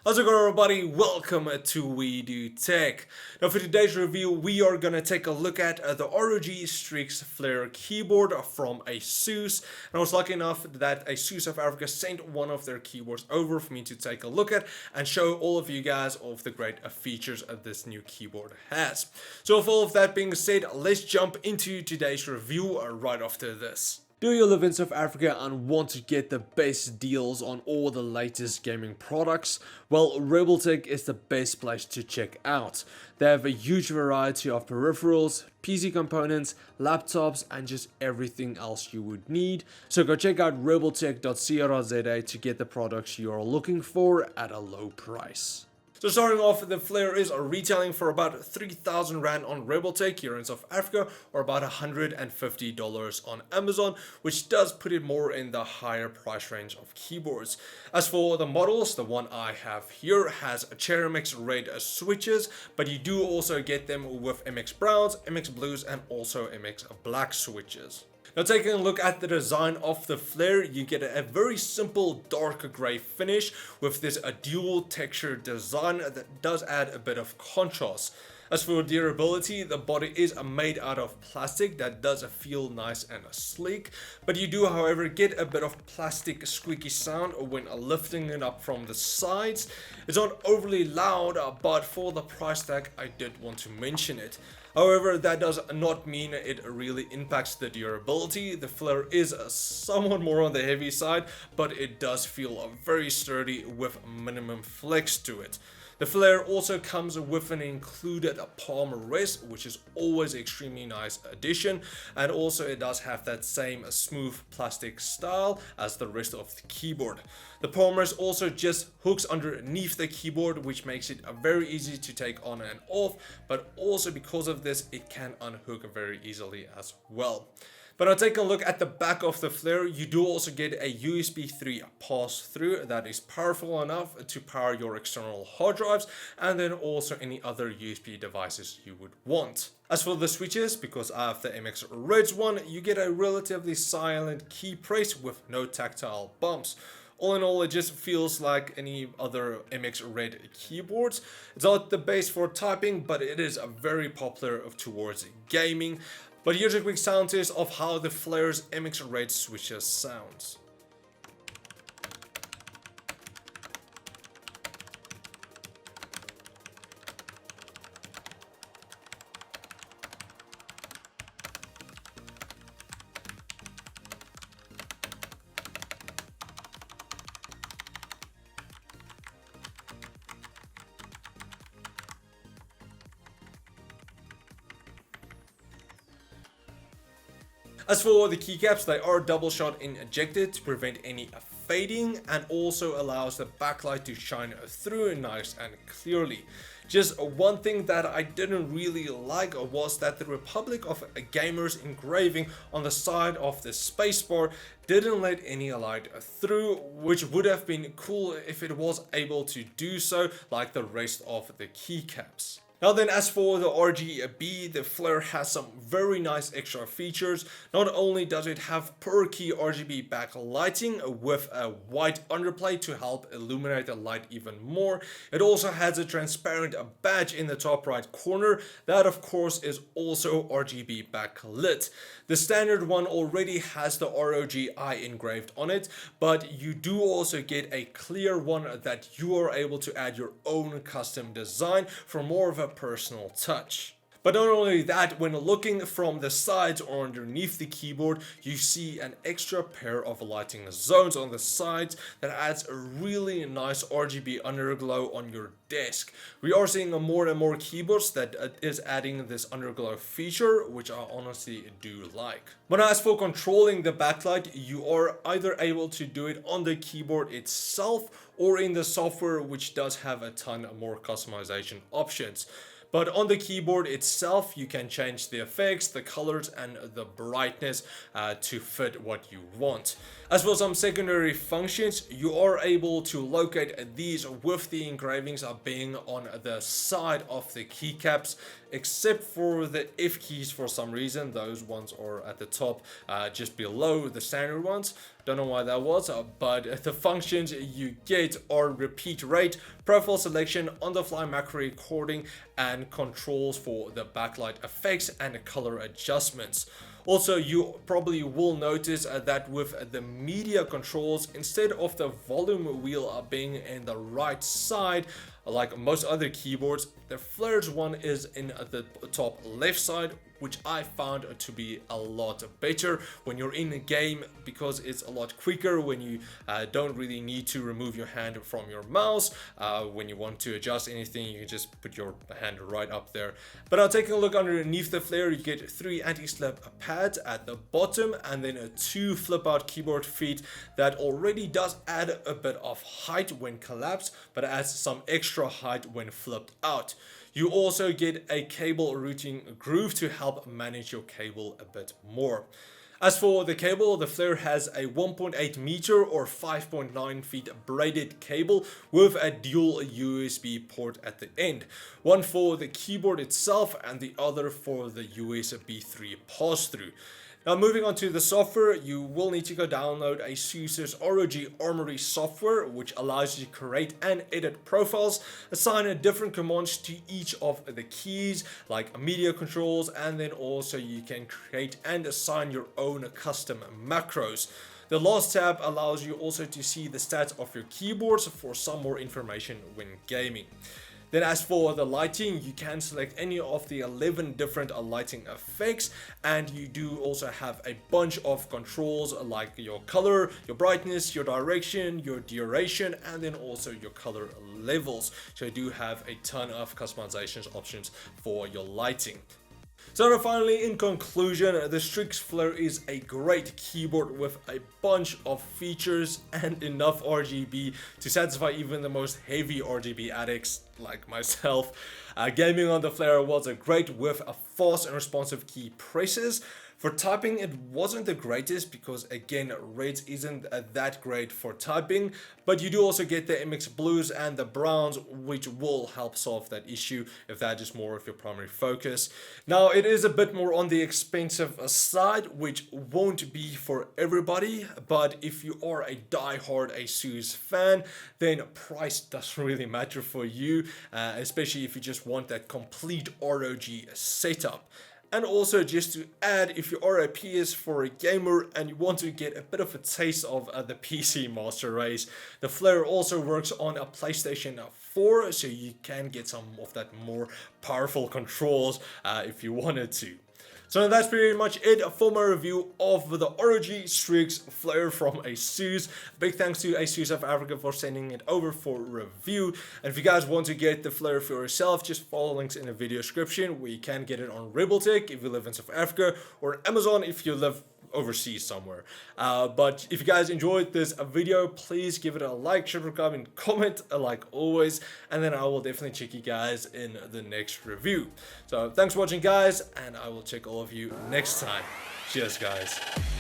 How's it going, everybody? Welcome to We Do Tech. Now for today's review, we are going to take a look at the ROG STRIX Flare keyboard from ASUS. And I was lucky enough that ASUS of Africa sent one of their keyboards over for me to take a look at and show all of you guys of the great features this new keyboard has. So with all of that being said, let's jump into today's review right after this. Do you live in South Africa and want to get the best deals on all the latest gaming products? Well, RebelTech is the best place to check out. They have a huge variety of peripherals, PC components, laptops, and just everything else you would need. So go check out rebeltech.co.za to get the products you are looking for at a low price. So starting off, the Flare is retailing for about 3,000 Rand on RebelTech here in South Africa, or about $150 on Amazon, which does put it more in the higher price range of keyboards. As for the models, the one I have here has Cherry MX red switches, but you do also get them with MX browns, MX blues, and also MX black switches. Now taking a look at the design of the Flare, you get a very simple dark grey finish with this dual texture design that does add a bit of contrast. As for durability, the body is made out of plastic that does feel nice and sleek, but you do however get a bit of plastic squeaky sound when lifting it up from the sides. It's not overly loud, but for the price tag I did want to mention it. However, that does not mean it really impacts the durability. The Flare is somewhat more on the heavy side, but it does feel very sturdy with minimum flex to it. The Flare also comes with an included palm rest, which is always an extremely nice addition, and also it does have that same smooth plastic style as the rest of the keyboard. The palm rest also just hooks underneath the keyboard, which makes it very easy to take on and off, but also because of this it can unhook very easily as well. But now take a look at the back of the Flare. You do also get a USB 3 pass-through that is powerful enough to power your external hard drives and then also any other USB devices you would want. As for the switches, because I have the MX Reds one, you get a relatively silent key press with no tactile bumps. All in all, it just feels like any other MX Red keyboards. It's not the best for typing, but it is very popular towards gaming. But here's a quick sound test of how the Flare's MX Red switches sounds. As for the keycaps, they are double shot injected to prevent any fading and also allows the backlight to shine through nice and clearly. Just one thing that I didn't really like was that the Republic of Gamers engraving on the side of the spacebar didn't let any light through, which would have been cool if it was able to do so like the rest of the keycaps. Now then, as for the RGB, the Flare has some very nice extra features. Not only does it have per key RGB backlighting with a white underplay to help illuminate the light even more, it also has a transparent badge in the top right corner that of course is also RGB backlit. The standard one already has the ROG I engraved on it, but you do also get a clear one that you are able to add your own custom design for more of a personal touch. But not only that, when looking from the sides or underneath the keyboard, you see an extra pair of lighting zones on the sides that adds a really nice RGB underglow on your desk. We are seeing more and more keyboards that is adding this underglow feature, which I honestly do like. But as for controlling the backlight, you are either able to do it on the keyboard itself or in the software, which does have a ton more customization options. But on the keyboard itself, you can change the effects, the colors, and the brightness to fit what you want. As for some secondary functions, you are able to locate these with the engravings being on the side of the keycaps. except for the F keys for some reason. Those ones are at the top, just below the standard ones. Don't know why that was, but the functions you get are repeat rate, profile selection, on-the-fly macro recording, and controls for the backlight effects and color adjustments. Also, you probably will notice that with the media controls, instead of the volume wheel being in the right side, like most other keyboards, the Flare's one is in the top left side, which I found to be a lot better when you're in a game, because it's a lot quicker when you don't really need to remove your hand from your mouse. When you want to adjust anything, you can just put your hand right up there. But now taking a look underneath the Flare, you get 3 anti-slip pads at the bottom and then 2 flip out keyboard feet that already does add a bit of height when collapsed, but adds some extra height when flipped out. You also get a cable routing groove to help manage your cable a bit more. As for the cable, the Flare has a 1.8 meter or 5.9 feet braided cable with a dual USB port at the end. One for the keyboard itself and the other for the USB 3 pass-through. Now moving on to the software, you will need to go download ASUS ROG Armory software, which allows you to create and edit profiles, assign different commands to each of the keys, like media controls, and then also you can create and assign your own custom macros. The last tab allows you also to see the stats of your keyboards for some more information when gaming. Then as for the lighting, you can select any of the 11 different lighting effects, and you do also have a bunch of controls like your color, your brightness, your direction, your duration, and then also your color levels. So you do have a ton of customizations options for your lighting. So now finally, in conclusion, the STRIX Flare is a great keyboard with a bunch of features and enough RGB to satisfy even the most heavy RGB addicts like myself. Gaming on the Flare was great with a fast and responsive key presses. For typing, it wasn't the greatest because, again, reds isn't that great for typing, but you do also get the MX Blues and the Browns, which will help solve that issue if that is more of your primary focus. Now, it is a bit more on the expensive side, which won't be for everybody, but if you are a die-hard ASUS fan, then price doesn't really matter for you, especially if you just want that complete ROG setup. And also, just to add, if you are a PS4 gamer and you want to get a bit of a taste of the PC master race, the Flare also works on a PlayStation 4, so you can get some of that more powerful controls if you wanted to. So that's pretty much it for my review of the ROG STRIX Flare from ASUS. Big thanks to ASUS of Africa for sending it over for review. And if you guys want to get the Flare for yourself, just follow links in the video description where you can get it on RebelTech if you live in South Africa, or Amazon if you live overseas somewhere. But if you guys enjoyed this video, please give it a like, share, comment, like always, and then I will definitely check you guys in the next review. So thanks for watching, guys, and I will check all of you next time. Cheers, guys.